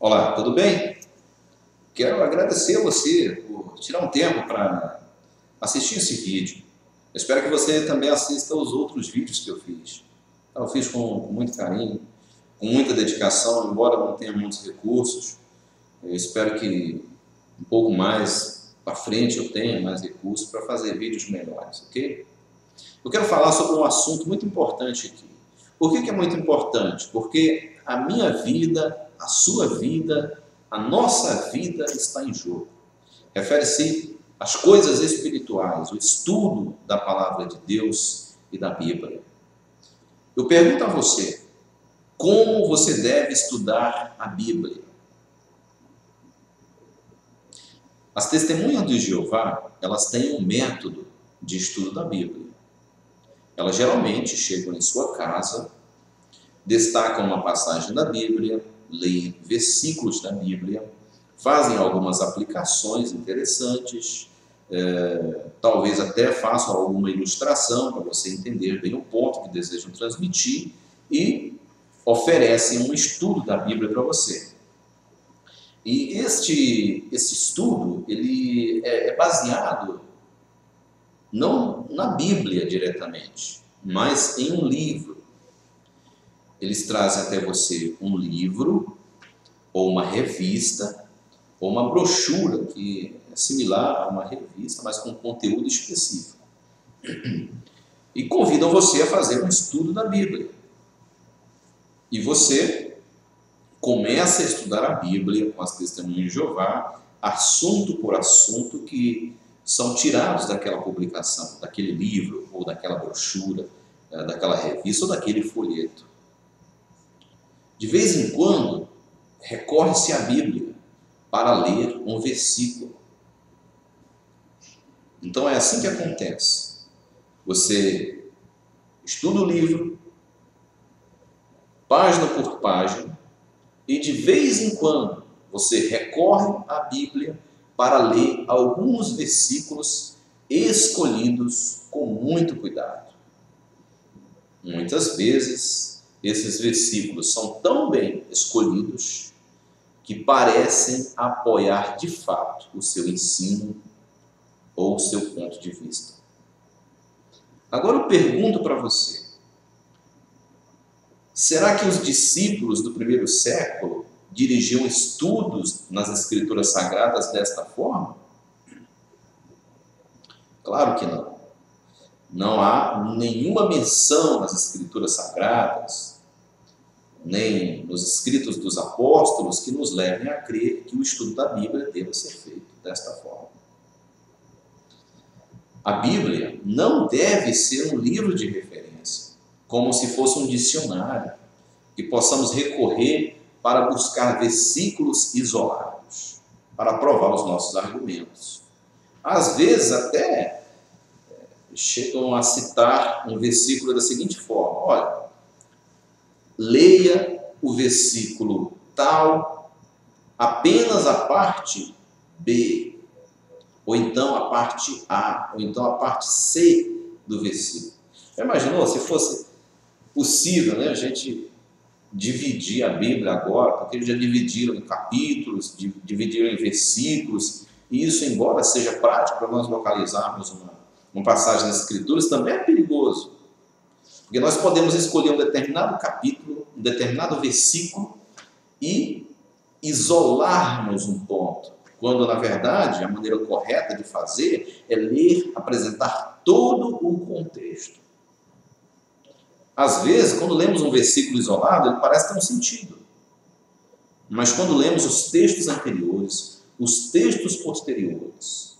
Olá, tudo bem? Quero agradecer a você por tirar um tempo para assistir esse vídeo. Eu espero que você também assista aos outros vídeos que eu fiz. Eu fiz com muito carinho, com muita dedicação, embora não tenha muitos recursos. Eu espero que um pouco mais para frente eu tenha mais recursos para fazer vídeos melhores, ok? Eu quero falar sobre um assunto muito importante aqui. Por que é muito importante? Porque a minha vida, a sua vida, a nossa vida está em jogo. Refere-se às coisas espirituais, o estudo da palavra de Deus e da Bíblia. Eu pergunto a você, como você deve estudar a Bíblia? As testemunhas de Jeová, elas têm um método de estudo da Bíblia. Elas geralmente chegam em sua casa, destacam uma passagem da Bíblia, leem versículos da Bíblia, fazem algumas aplicações interessantes, talvez até façam alguma ilustração para você entender bem o ponto que desejam transmitir e oferecem um estudo da Bíblia para você. E esse estudo ele é baseado não na Bíblia diretamente, mas em um livro. Eles trazem até você um livro, ou uma revista, ou uma brochura, que é similar a uma revista, mas com conteúdo específico. E convidam você a fazer um estudo da Bíblia. E você começa a estudar a Bíblia com as testemunhas de Jeová, assunto por assunto, que são tirados daquela publicação, daquele livro, ou daquela brochura, daquela revista, ou daquele folheto. De vez em quando, recorre-se à Bíblia para ler um versículo. Então é assim que acontece. Você estuda o livro, página por página, e de vez em quando você recorre à Bíblia para ler alguns versículos escolhidos com muito cuidado. Muitas vezes, esses versículos são tão bem escolhidos que parecem apoiar de fato o seu ensino ou o seu ponto de vista. Agora eu pergunto para você, será que os discípulos do primeiro século dirigiam estudos nas Escrituras Sagradas desta forma? Claro que não. Não há nenhuma menção nas Escrituras Sagradas, nem nos escritos dos apóstolos, que nos levem a crer que o estudo da Bíblia deva ser feito desta forma. A Bíblia não deve ser um livro de referência, como se fosse um dicionário, que possamos recorrer para buscar versículos isolados, para provar os nossos argumentos. Às vezes até chegam a citar um versículo da seguinte forma: olha, leia o versículo tal, apenas a parte B, ou então a parte A, ou então a parte C do versículo. Já imaginou se fosse possível, né, a gente dividir a Bíblia agora, porque eles já dividiram em capítulos, dividiram em versículos, e isso, embora seja prático para nós localizarmos uma passagem das Escrituras, também é perigoso. Porque nós podemos escolher um determinado capítulo, um determinado versículo e isolarmos um ponto, quando, na verdade, a maneira correta de fazer é ler, apresentar todo o contexto. Às vezes, quando lemos um versículo isolado, ele parece ter um sentido. Mas quando lemos os textos anteriores, os textos posteriores,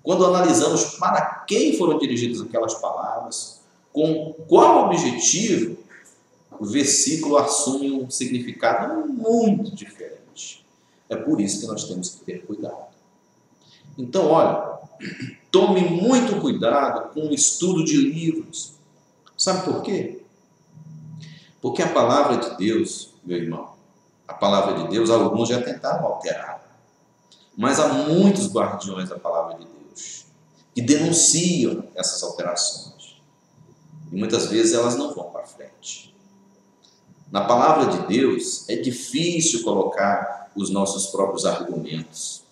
quando analisamos para quem foram dirigidas aquelas palavras, com qual objetivo, o versículo assume um significado muito diferente. É por isso que nós temos que ter cuidado. Então, olha, tome muito cuidado com o estudo de livros. Sabe por quê? Porque a palavra de Deus, meu irmão, a palavra de Deus, alguns já tentaram alterar. Mas há muitos guardiões da palavra de Deus que denunciam essas alterações. E muitas vezes elas não vão para frente. Na palavra de Deus é difícil colocar os nossos próprios argumentos,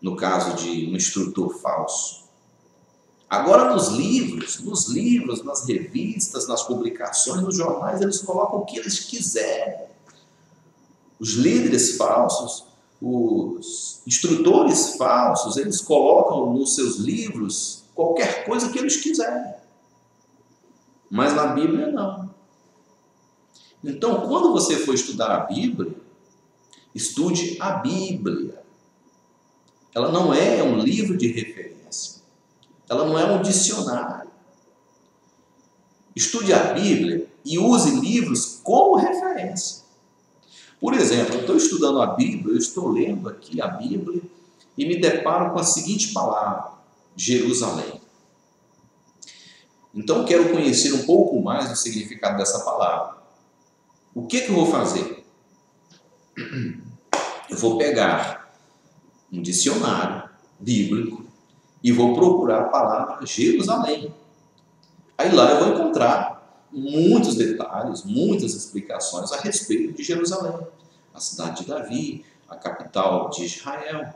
no caso de um instrutor falso. Agora, nos livros, nas revistas, nas publicações, nos jornais, eles colocam o que eles quiserem. Os líderes falsos, os instrutores falsos, eles colocam nos seus livros qualquer coisa que eles quiserem. Mas na Bíblia, não. Então, quando você for estudar a Bíblia, estude a Bíblia. Ela não é um livro de referência. Ela não é um dicionário. Estude a Bíblia e use livros como referência. Por exemplo, eu estou estudando a Bíblia, eu estou lendo aqui a Bíblia e me deparo com a seguinte palavra: Jerusalém. Então, eu quero conhecer um pouco mais do significado dessa palavra. O que eu vou fazer? Eu vou pegar um dicionário bíblico e vou procurar a palavra Jerusalém. Aí lá eu vou encontrar muitos detalhes, muitas explicações a respeito de Jerusalém, a cidade de Davi, a capital de Israel,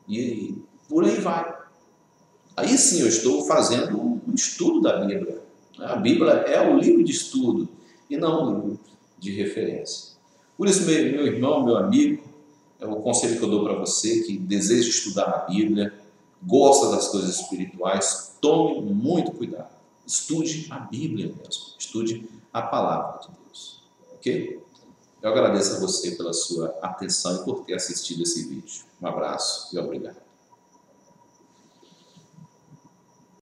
e por aí vai. Aí sim eu estou fazendo um estudo da Bíblia. A Bíblia é o livro de estudo e não um livro de referência. Por isso, meu irmão, meu amigo, é o conselho que eu dou para você que deseja estudar a Bíblia, gosta das coisas espirituais, tome muito cuidado. Estude a Bíblia mesmo, estude a palavra de Deus. Ok? Eu agradeço a você pela sua atenção e por ter assistido esse vídeo. Um abraço e obrigado.